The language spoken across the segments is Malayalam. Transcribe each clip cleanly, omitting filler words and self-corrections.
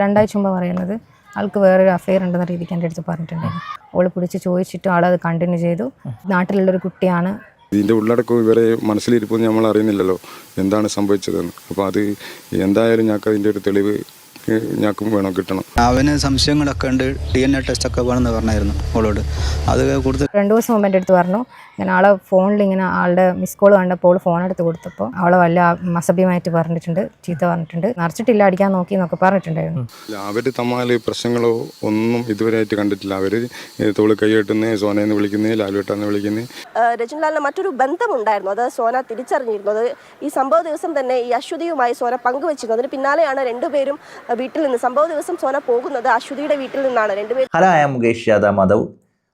രണ്ടാഴ്ച മുമ്പ് പറയുന്നത് ആൾക്ക് വേറൊരു അഫെയർ ഉണ്ടെന്ന രീതിക്ക് എൻ്റെ അടുത്ത് പറഞ്ഞിട്ടുണ്ടായിരുന്നു. അവൾ പിടിച്ച് ചോദിച്ചിട്ട് ആളത് കണ്ടിന്യൂ ചെയ്തു. നാട്ടിലുള്ളൊരു കുട്ടിയാണ്. ഇതിൻ്റെ ഉള്ളടക്കം ഇവരെ മനസ്സിലിരിപ്പൊന്നും നമ്മൾ അറിയുന്നില്ലല്ലോ എന്താണ് സംഭവിച്ചതെന്ന്. അപ്പോൾ അത് എന്തായാലും ഞങ്ങൾക്ക് അതിൻ്റെ ഒരു തെളിവ് ഞങ്ങൾക്കും വേണം, കിട്ടണം. അവന് സംശയങ്ങളൊക്കെ ഉണ്ട്, DNA ടെസ്റ്റൊക്കെ വേണമെന്ന് പറഞ്ഞായിരുന്നു അവളോട്. അത് കൂടുതൽ 2 ദിവസം മുമ്പ് എൻ്റെ അടുത്ത് പറഞ്ഞു, ഇങ്ങനെ ആളെ ഫോണിൽ ഇങ്ങനെ ആളുടെ മിസ് കോൾ കണ്ടപ്പോൾ ഫോൺ എടുത്ത് കൊടുത്തപ്പോൾ അവളെ വല്ല അസഭ്യമായിട്ട് പറഞ്ഞിട്ടുണ്ട്, ചീത്ത പറഞ്ഞിട്ടുണ്ട്, നിറച്ചിട്ടില്ല അടിക്കാൻ നോക്കി എന്നൊക്കെ പറഞ്ഞിട്ടുണ്ടായിരുന്നു. അവർ തമ്മിൽ പ്രശ്നങ്ങളോ ഒന്നും ഇതുവരെയായിട്ട് കണ്ടിട്ടില്ല. അവർ തോള് കൈയെട്ടുന്നേ, സോനയെന്ന് വിളിക്കുന്നേ, ലാലുവേട്ടാന്ന് വിളിക്കുന്നേ. രജനിലാലിന് മറ്റൊരു ബന്ധമുണ്ടായിരുന്നു, അത് സോന തിരിച്ചറിഞ്ഞിരുന്നത് ഈ സംഭവ ദിവസം തന്നെ ഈ അശ്വതിയുമായി സോന പങ്കുവച്ചിരുന്നു. അതിന് പിന്നാലെയാണ് രണ്ടുപേരും വീട്ടിൽ നിന്ന്, സംഭവ ദിവസം സോന പോകുന്നത് അശ്വതിയുടെ വീട്ടിൽ നിന്നാണ്. രണ്ടുപേരും. Hello, I am Mukesh Yadav Madhav.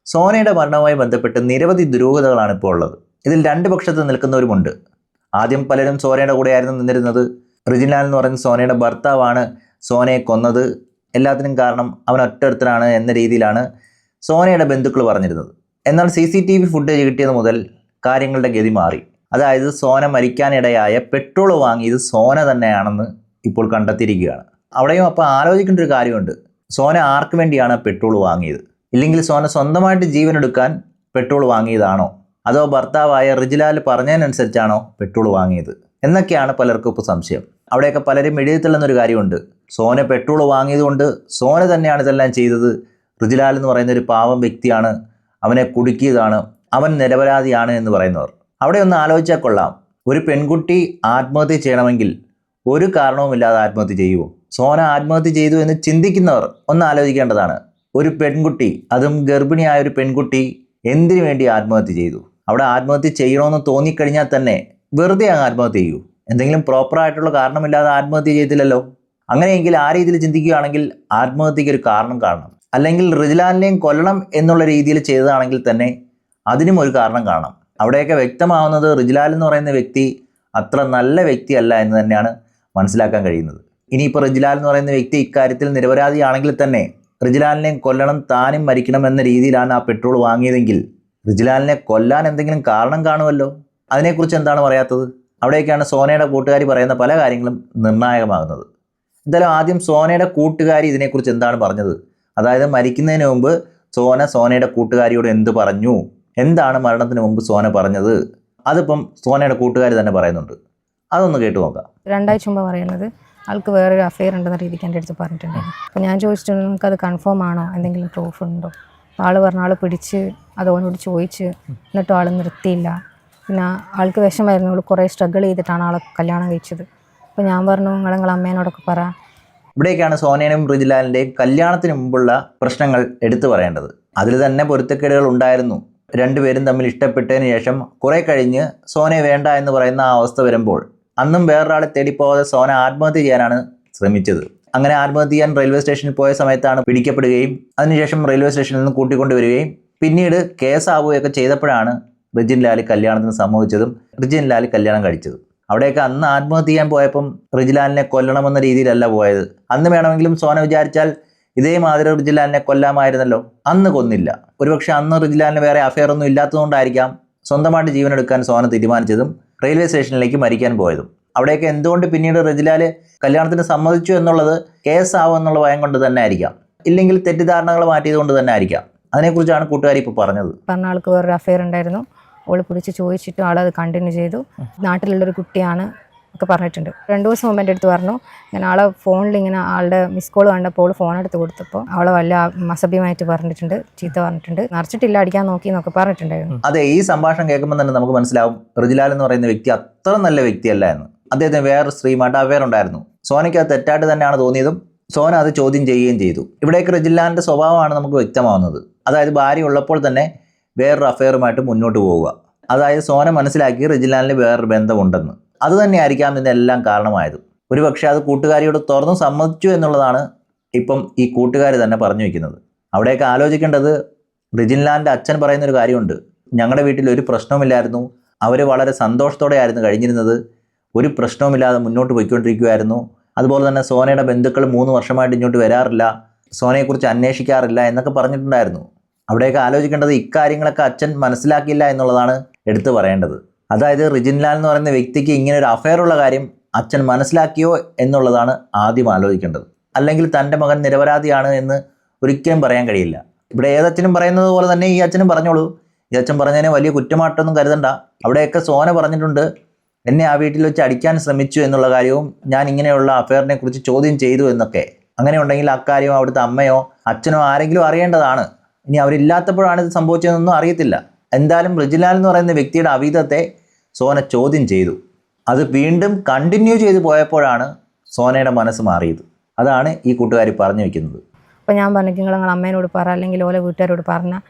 സോനയുടെ മരണവുമായി ബന്ധപ്പെട്ട് നിരവധി ദുരൂഹതകളാണ് ഇപ്പോൾ ഉള്ളത്. ഇതിൽ രണ്ട് പക്ഷത്ത് നിൽക്കുന്നവരുമുണ്ട്. ആദ്യം പലരും സോനയുടെ കൂടെയായിരുന്നു നിന്നിരുന്നത്. റിജിൻലാൽ എന്ന് പറയുന്ന സോനയുടെ ഭർത്താവാണ് സോനയെ കൊന്നത്, എല്ലാത്തിനും കാരണം അവൻ ഒറ്റൊരുത്തനാണ് എന്ന രീതിയിലാണ് സോനയുടെ ബന്ധുക്കൾ പറഞ്ഞിരുന്നത്. എന്നാൽ CCTV ഫുട്ടേജ് കിട്ടിയത് മുതൽ കാര്യങ്ങളുടെ ഗതി മാറി. അതായത് സോന മരിക്കാനിടയായ പെട്രോൾ വാങ്ങിയത് സോന തന്നെയാണെന്ന് ഇപ്പോൾ കണ്ടെത്തിയിരിക്കുകയാണ്. അവിടെയും അപ്പോൾ ആലോചിക്കേണ്ട ഒരു കാര്യമുണ്ട്, സോന ആർക്ക് വേണ്ടിയാണ് പെട്രോൾ വാങ്ങിയത്? ഇല്ലെങ്കിൽ സോന സ്വന്തമായിട്ട് ജീവനെടുക്കാൻ പെട്രോൾ വാങ്ങിയതാണോ, അതോ ഭർത്താവായ റിജിലാൽ പറഞ്ഞതിനനുസരിച്ചാണോ പെട്രോൾ വാങ്ങിയത് എന്നൊക്കെയാണ് പലർക്കും ഇപ്പോൾ സംശയം. അവിടെയൊക്കെ പലരും എഴുതിത്തള്ളുന്നൊരു കാര്യമുണ്ട്, സോന പെട്രോൾ വാങ്ങിയതുകൊണ്ട് സോന തന്നെയാണ് ഇതെല്ലാം ചെയ്തത്, റിജിലാൽ എന്ന് പറയുന്ന ഒരു പാവം വ്യക്തിയാണ്, അവനെ കുടുക്കിയതാണ്, അവൻ നിരപരാധിയാണ് എന്ന് പറയുന്നവർ. അവിടെ ഒന്ന് ആലോചിച്ചാൽ കൊള്ളാം, ഒരു പെൺകുട്ടി ആത്മഹത്യ ചെയ്യണമെങ്കിൽ ഒരു കാരണവുമില്ലാതെ ആത്മഹത്യ ചെയ്യുമോ? സോന ആത്മഹത്യ ചെയ്തു എന്ന് ചിന്തിക്കുന്നവർ ഒന്ന് ആലോചിക്കേണ്ടതാണ്. ഒരു പെൺകുട്ടി, അതും ഗർഭിണിയായ ഒരു പെൺകുട്ടി എന്തിനു വേണ്ടി ആത്മഹത്യ ചെയ്തു? അവിടെ ആത്മഹത്യ ചെയ്യണമെന്ന് തോന്നിക്കഴിഞ്ഞാൽ തന്നെ വെറുതെ അങ്ങ് ആത്മഹത്യ ചെയ്യൂ. എന്തെങ്കിലും പ്രോപ്പറായിട്ടുള്ള കാരണമില്ലാതെ ആത്മഹത്യ ചെയ്തില്ലല്ലോ. അങ്ങനെയെങ്കിൽ ആ രീതിയിൽ ചിന്തിക്കുകയാണെങ്കിൽ ആത്മഹത്യക്ക് ഒരു കാരണം കാണണം. അല്ലെങ്കിൽ റിജിലാലിനെയും കൊല്ലണം എന്നുള്ള രീതിയിൽ ചെയ്തതാണെങ്കിൽ തന്നെ അതിനും ഒരു കാരണം കാണണം. അവിടെയൊക്കെ വ്യക്തമാവുന്നത് റിജിലാൽ എന്ന് പറയുന്ന വ്യക്തി അത്ര നല്ല വ്യക്തിയല്ല എന്ന് തന്നെയാണ് മനസ്സിലാക്കാൻ കഴിയുന്നത്. ഇനിയിപ്പോൾ റിജിലാൽ എന്ന് പറയുന്ന വ്യക്തി ഇക്കാര്യത്തിൽ നിരപരാധിയാണെങ്കിൽ തന്നെ റിജിലാലിനെ കൊല്ലണം, താനും മരിക്കണം എന്ന രീതിയിലാണ് ആ പെട്രോൾ വാങ്ങിയതെങ്കിൽ റിജിലാലിനെ കൊല്ലാൻ എന്തെങ്കിലും കാരണം കാണുമല്ലോ. അതിനെക്കുറിച്ച് എന്താണ് പറയാത്തത്? അവിടേക്കാണ് സോനയുടെ കൂട്ടുകാരി പറയുന്ന പല കാര്യങ്ങളും നിർണായകമാകുന്നത്. എന്തായാലും ആദ്യം സോനയുടെ കൂട്ടുകാരി ഇതിനെക്കുറിച്ച് എന്താണ് പറഞ്ഞത്, അതായത് മരിക്കുന്നതിന് മുമ്പ് സോനയുടെ കൂട്ടുകാരിയോട് എന്ത് പറഞ്ഞു, എന്താണ് മരണത്തിന് മുമ്പ് സോന പറഞ്ഞത്, അതിപ്പം സോനയുടെ കൂട്ടുകാരി തന്നെ പറയുന്നുണ്ട്. അതൊന്ന് കേട്ടു നോക്കാം. 2 ആഴ്ച മുമ്പ് പറയുന്നത് ആൾക്ക് വേറൊരു അഫെയർ ഉണ്ടെന്ന രീതിക്ക് എൻ്റെ അടുത്ത് പറഞ്ഞിട്ടുണ്ടായിരുന്നു. അപ്പോൾ ഞാൻ ചോദിച്ചിട്ടുണ്ട്, നിങ്ങൾക്കത് കൺഫേം ആണോ, എന്തെങ്കിലും പ്രൂഫ് ഉണ്ടോ? ആൾ പറഞ്ഞ ആൾ പിടിച്ച് അതോനോട് ചോദിച്ച്, എന്നിട്ടും ആൾ നിർത്തിയില്ല. പിന്നെ ആൾക്ക് വിഷമായിരുന്നു, അവൾ കുറേ സ്ട്രഗിൾ ചെയ്തിട്ടാണ് ആളെ കല്യാണം കഴിച്ചത്. അപ്പോൾ ഞാൻ പറഞ്ഞു, നിങ്ങളെ അമ്മേനോടൊക്കെ പറ. ഇവിടേക്കാണ് സോനയുടെയും റിജിലാലിൻ്റെയും കല്യാണത്തിന് മുമ്പുള്ള പ്രശ്നങ്ങൾ എടുത്തു പറയേണ്ടത്. അതിൽ തന്നെ പൊരുത്തക്കേടുകൾ ഉണ്ടായിരുന്നു. രണ്ടുപേരും തമ്മിൽ ഇഷ്ടപ്പെട്ടതിന് ശേഷം കുറേ കഴിഞ്ഞ് സോനയെ വേണ്ട എന്ന് പറയുന്ന ആ അവസ്ഥ വരുമ്പോൾ അന്നും വേറൊരാളെ തേടിപ്പോകാതെ സോന ആത്മഹത്യ ചെയ്യാനാണ് ശ്രമിച്ചത്. അങ്ങനെ ആത്മഹത്യ ചെയ്യാൻ റെയിൽവേ സ്റ്റേഷനിൽ പോയ സമയത്താണ് പിടിക്കപ്പെടുകയും അതിനുശേഷം റെയിൽവേ സ്റ്റേഷനിൽ നിന്ന് കൂട്ടിക്കൊണ്ടുവരികയും പിന്നീട് കേസാവുകയൊക്കെ ചെയ്തപ്പോഴാണ് റിജിൻലാൽ കല്യാണത്തിന് സമ്മതിച്ചതും റിജിൻലാൽ കല്യാണം കഴിച്ചതും. അവിടെയൊക്കെ അന്ന് ആത്മഹത്യ ചെയ്യാൻ പോയപ്പം റിജിലാലിനെ കൊല്ലണമെന്ന രീതിയിലല്ല പോയത്. അന്ന് വേണമെങ്കിലും സോന വിചാരിച്ചാൽ ഇതേമാതിരി റിജിലാലിനെ കൊല്ലാമായിരുന്നല്ലോ. അന്ന് കൊന്നില്ല. ഒരുപക്ഷെ അന്ന് റിജിലാലിന് വേറെ അഫെയർ ഒന്നും ഇല്ലാത്തതുകൊണ്ടായിരിക്കാം സ്വന്തമായിട്ട് ജീവനെടുക്കാൻ സോന തീരുമാനിച്ചതും റെയിൽവേ സ്റ്റേഷനിലേക്ക് മരിക്കാൻ പോയതും. അവിടെയൊക്കെ എന്തുകൊണ്ട് പിന്നീട് റിജിലാൽ കല്യാണത്തിന് സമ്മതിച്ചു എന്നുള്ളത് കേസാവും എന്നുള്ള ഭയം കൊണ്ട് തന്നെ ആയിരിക്കാം, ഇല്ലെങ്കിൽ തെറ്റിദ്ധാരണകൾ മാറ്റിയത് കൊണ്ട് തന്നെ ആയിരിക്കാം. അതിനെക്കുറിച്ചാണ് കൂട്ടുകാരി ഇപ്പോൾ പറഞ്ഞത്. പറഞ്ഞ ആൾക്ക് വേറൊരു അഫെയർ ഉണ്ടായിരുന്നു, അവൾ പിടിച്ച് ചോദിച്ചിട്ട് ആളത് കണ്ടിന്യൂ ചെയ്തു, നാട്ടിലുള്ളൊരു കുട്ടിയാണ് ഒക്കെ പറഞ്ഞിട്ടുണ്ട്. 2 ദിവസം മുമ്പ് എൻ്റെ അടുത്ത് പറഞ്ഞു, ഇങ്ങനെ ആളെ ഫോണിൽ ഇങ്ങനെ ആളുടെ മിസ് കോൾ കണ്ടപ്പോൾ ഫോൺ എടുത്ത് കൊടുത്തപ്പോൾ അവളെ വല്ല അസഭ്യമായിട്ട് പറഞ്ഞിട്ടുണ്ട്, ചീത്ത പറഞ്ഞിട്ടുണ്ട്, നിറച്ചിട്ടില്ല അടിക്കാൻ നോക്കി എന്നൊക്കെ പറഞ്ഞിട്ടുണ്ടായിരുന്നു. അതെ, ഈ സംഭാഷണം കേൾക്കുമ്പോൾ തന്നെ നമുക്ക് മനസ്സിലാവും റിജിലാൽ എന്ന് പറയുന്ന വ്യക്തി അത്ര നല്ല വ്യക്തിയല്ല എന്ന്. അദ്ദേഹത്തിന് വേറൊരു സ്ത്രീയുമായിട്ട് അഫെയർ ഉണ്ടായിരുന്നു. സോനയ്ക്ക് അത് തെറ്റായിട്ട് തന്നെയാണ് തോന്നിയതും സോന അത് ചോദ്യം ചെയ്യുകയും ചെയ്തു. ഇവിടേക്ക് റിജിലാലിൻ്റെ സ്വഭാവമാണ് നമുക്ക് വ്യക്തമാവുന്നത്. അതായത് ഭാര്യ ഉള്ളപ്പോൾ തന്നെ വേറൊരു അഫെയറുമായിട്ട് മുന്നോട്ട് പോവുക. അതായത് സോന മനസ്സിലാക്കി റിജിലാലിന് വേറൊരു ബന്ധമുണ്ടെന്ന്. അത് തന്നെയായിരിക്കാം ഇതിനെല്ലാം കാരണമായത്. ഒരുപക്ഷെ അത് കൂട്ടുകാരിയോട് തുറന്നു സമ്മതിച്ചു എന്നുള്ളതാണ് ഇപ്പം ഈ കൂട്ടുകാർ തന്നെ പറഞ്ഞു വയ്ക്കുന്നത്. അവിടെയൊക്കെ ആലോചിക്കേണ്ടത്, റിജിൻലാലിൻ്റെ അച്ഛൻ പറയുന്നൊരു കാര്യമുണ്ട്, ഞങ്ങളുടെ വീട്ടിൽ ഒരു പ്രശ്നവുമില്ലായിരുന്നു, അവർ വളരെ സന്തോഷത്തോടെ ആയിരുന്നു കഴിഞ്ഞിരുന്നത്, ഒരു പ്രശ്നവുമില്ലാതെ മുന്നോട്ട് പോയിക്കൊണ്ടിരിക്കുകയായിരുന്നു. അതുപോലെ തന്നെ സോനയുടെ ബന്ധുക്കൾ 3 വർഷമായിട്ട് ഇങ്ങോട്ട് വരാറില്ല, സോനയെക്കുറിച്ച് അന്വേഷിക്കാറില്ല എന്നൊക്കെ പറഞ്ഞിട്ടുണ്ടായിരുന്നു. അവിടെയൊക്കെ ആലോചിക്കേണ്ടത് ഇക്കാര്യങ്ങളൊക്കെ അച്ഛൻ മനസ്സിലാക്കിയില്ല എന്നുള്ളതാണ് എടുത്തു പറയേണ്ടത്. അതായത് റിജിൻലാൽ എന്ന് പറയുന്ന വ്യക്തിക്ക് ഇങ്ങനെ ഒരു അഫെയർ ഉള്ള കാര്യം അച്ഛൻ മനസ്സിലാക്കിയോ എന്നുള്ളതാണ് ആദ്യം ആലോചിക്കേണ്ടത്. അല്ലെങ്കിൽ തൻ്റെ മകൻ നിരപരാധിയാണ് എന്ന് ഒരിക്കലും പറയാൻ കഴിയില്ല. ഇവിടെ ഏതച്ഛനും പറയുന്നത് പോലെ തന്നെ ഈ അച്ഛനും പറഞ്ഞോളൂ. ഈ അച്ഛൻ പറഞ്ഞതിനെ വലിയ കുറ്റമായിട്ടൊന്നും കരുതണ്ട. അവിടെയൊക്കെ സോന പറഞ്ഞിട്ടുണ്ട്, എന്നെ ആ വീട്ടിൽ വെച്ച് അടിക്കാൻ ശ്രമിച്ചു എന്നുള്ള കാര്യവും ഞാൻ ഇങ്ങനെയുള്ള അഫെയറിനെ കുറിച്ച് ചോദ്യം ചെയ്തു എന്നൊക്കെ. അങ്ങനെ ഉണ്ടെങ്കിൽ അക്കാര്യം അവിടുത്തെ അമ്മയോ അച്ഛനോ ആരെങ്കിലും അറിയേണ്ടതാണ്. ഇനി അവരില്ലാത്തപ്പോഴാണ് ഇത് സംഭവിച്ചതെന്നൊന്നും അറിയത്തില്ല. എന്തായാലും റിജിലാൽ എന്ന് പറയുന്ന വ്യക്തിയുടെ അവീതത്തെ സോന ചോദ്യം ചെയ്തു. അത് വീണ്ടും കണ്ടിന്യൂ ചെയ്തു പോയപ്പോഴാണ് സോനയുടെ മനസ്സ് മാറിയത്. അതാണ് ഈ കൂട്ടുകാരി പറഞ്ഞു വയ്ക്കുന്നത്. അപ്പോൾ ഞാൻ പറഞ്ഞു, നിങ്ങൾ അമ്മേനോട് പറ, അല്ലെങ്കിൽ ഓലെ വീട്ടുകാരോട് പറഞ്ഞാൽ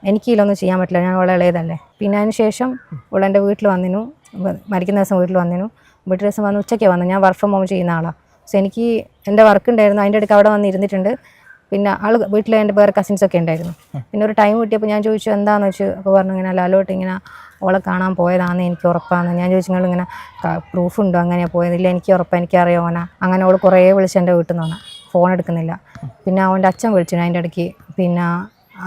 എനിക്ക് ഇതിലൊന്നും ചെയ്യാൻ പറ്റില്ല, ഞാൻ ഓളെ ഇളയതല്ലേ. പിന്നെ അതിന് ശേഷം ഓളെ എൻ്റെ വീട്ടിൽ വന്നിരുന്നു, മരിക്കുന്ന ദിവസം വീട്ടിൽ വന്നിരുന്നു. വീട്ടിൽ ദിവസം വന്ന് ഉച്ചയ്ക്ക് വന്നു. ഞാൻ വർക്ക് ഫ്രം ഹോം ചെയ്യുന്ന ആളാണ്. സോ എനിക്ക് എൻ്റെ വർക്ക് ഉണ്ടായിരുന്നു, അതിൻ്റെ ഇടയ്ക്ക് അവിടെ വന്ന് ഇരുന്നിട്ടുണ്ട്. പിന്നെ ആൾ വീട്ടിൽ എൻ്റെ വേറെ കസിൻസൊക്കെ ഉണ്ടായിരുന്നു. പിന്നെ ഒരു ടൈം കിട്ടിയപ്പോൾ ഞാൻ ചോദിച്ചു എന്താണെന്ന് വെച്ചു. അപ്പോൾ പറഞ്ഞു ഇങ്ങനെ ലാലോട്ട് ഇങ്ങനെ ഓളെ കാണാൻ പോയതാണെന്ന് എനിക്ക് ഉറപ്പാണ്. ഞാൻ ചോദിച്ചു നിങ്ങളിങ്ങനെ പ്രൂഫ് ഉണ്ടോ അങ്ങനെയാണ് പോയതില്ല, എനിക്ക് ഉറപ്പാണ്, എനിക്കറിയാമോനാ. അങ്ങനെ ഓൾ കുറേ വിളിച്ച് എൻ്റെ വീട്ടിൽ നിന്ന് വന്നാൽ ഫോൺ എടുക്കുന്നില്ല. പിന്നെ അവൻ്റെ അച്ഛൻ വിളിച്ചു അതിൻ്റെ ഇടയ്ക്ക്. പിന്നെ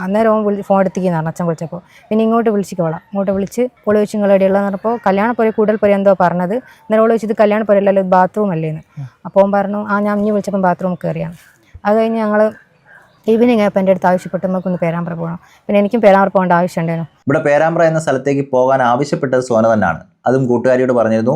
അന്നേരം അവൻ ഫോൺ എടുത്തിരിക്കുന്നു പറഞ്ഞു അച്ഛൻ വിളിച്ചപ്പോൾ. പിന്നെ ഇങ്ങോട്ട് വിളിച്ചിക്കോളാം. ഇങ്ങോട്ട് വിളിച്ച് ഓൾ ചോദിച്ചു നിങ്ങൾ എവിടെയുള്ളതെന്ന് പറഞ്ഞപ്പോൾ കല്യാണപ്പുര കൂടൽപ്പുര എന്തോ പറഞ്ഞത്. അന്നേരം ഓൾ ചോദിച്ചത് കല്യാണപ്പുര അല്ലല്ലോ, ഇത് ബാത്റൂം അല്ലേന്ന്. അപ്പോൾ അവൻ പറഞ്ഞു ഞാൻ ഇനി വിളിച്ചപ്പം ബാത്റൂം കയറിയാണ്. അത് കഴിഞ്ഞ് ഞങ്ങൾ ഈവനിങ് ആയപ്പോൾ എൻ്റെ അടുത്ത് ആവശ്യപ്പെട്ട് നമുക്കൊന്ന് പേരാമ്പ്ര പോകണം. പിന്നെ എനിക്കും പേരാമ്പ്ര പോകേണ്ട ആവശ്യമുണ്ടായിരുന്നു. ഇവിടെ പേരാമ്പ്ര എന്ന സ്ഥലത്തേക്ക് പോകാൻ ആവശ്യപ്പെട്ടത് സോന തന്നെയാണ്. അതും കൂട്ടുകാരിയോട് പറഞ്ഞിരുന്നു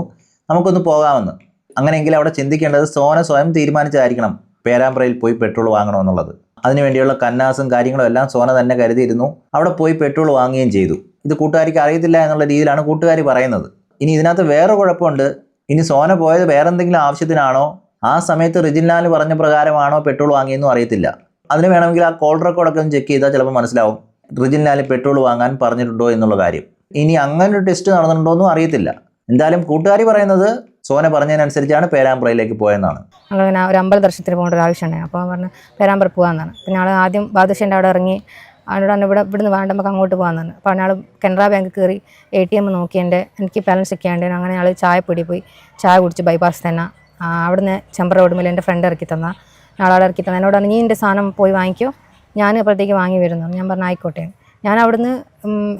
നമുക്കൊന്ന് പോകാമെന്ന്. അങ്ങനെയെങ്കിൽ അവിടെ ചിന്തിക്കേണ്ടത് സോന സ്വയം തീരുമാനിച്ചതായിരിക്കണം പേരാമ്പ്രയിൽ പോയി പെട്രോൾ വാങ്ങണമെന്നുള്ളത്. അതിനുവേണ്ടിയുള്ള കന്നാസും കാര്യങ്ങളും എല്ലാം സോന തന്നെ കരുതിയിരുന്നു. അവിടെ പോയി പെട്രോൾ വാങ്ങുകയും ചെയ്തു. ഇത് കൂട്ടുകാരിക്ക് അറിയത്തില്ല എന്നുള്ള രീതിയിലാണ് കൂട്ടുകാരി പറയുന്നത്. ഇനി ഇതിനകത്ത് വേറെ കുഴപ്പമുണ്ട്. ഇനി സോന പോയത് വേറെ എന്തെങ്കിലും ആവശ്യത്തിനാണോ, ആ സമയത്ത് റിജിൻലാൽ പറഞ്ഞ പ്രകാരമാണോ പെട്രോൾ വാങ്ങിയെന്നും അറിയത്തില്ല. അതിന് വേണമെങ്കിൽ ആ കോൾ റെക്കോർഡൊക്കെ ഒന്ന് ചെക്ക് ചെയ്താൽ ചിലപ്പോൾ മനസ്സിലാവും റിജിൻലാൽ പെട്രോൾ വാങ്ങാൻ പറഞ്ഞിട്ടുണ്ടോ എന്നുള്ള കാര്യം. ഇനി അങ്ങനെ ഒരു ടെസ്റ്റ് നടന്നിട്ടുണ്ടോ എന്നും അറിയത്തില്ല. എന്തായാലും കൂട്ടുകാരി പറയുന്നത് സോന പറഞ്ഞതിനനുസരിച്ചാണ് പേരാമ്പ്രയിലേക്ക് പോയെന്നാണ്. ഞങ്ങളിങ്ങനെ ഒരു അമ്പല ദർശനത്തിന് പോകേണ്ട ഒരു ആവശ്യമുണ്ടായി. അപ്പോൾ പറഞ്ഞ് പേരാമ്പ്ര പോകാമെന്നാണ്. അപ്പോൾ ഞങ്ങൾ ആദ്യം ബാദുഷേൻ്റെ അവിടെ ഇറങ്ങി അവനോട് ഇവിടുന്ന് വേണ്ട നമുക്ക് അങ്ങോട്ട് പോകാമെന്നാണ്. അപ്പോൾ ഞങ്ങൾ കനറ ബാങ്ക് കയറി ATM നോക്കി എനിക്ക് ബാലൻസ് ഒക്കെ ഉണ്ട്. അങ്ങനെ ഞങ്ങൾ ചായപ്പൊടി പോയി ചായ കുടിച്ച് ബൈപ്പാസ് തന്നെ. അവിടുന്ന് ചെമ്പ്ര റോഡുമിൽ എൻ്റെ ഫ്രണ്ട് ഇറക്കി തന്നാൽ നാളെ ഇറക്കി തന്നെ എന്നോട് നീ എൻ്റെ സാധനം പോയി വാങ്ങിക്കോ, ഞാൻ അപ്പോഴത്തേക്ക് വാങ്ങി വരുന്നു. ഞാൻ പറഞ്ഞു ആയിക്കോട്ടെ. ഞാൻ അവിടുന്ന്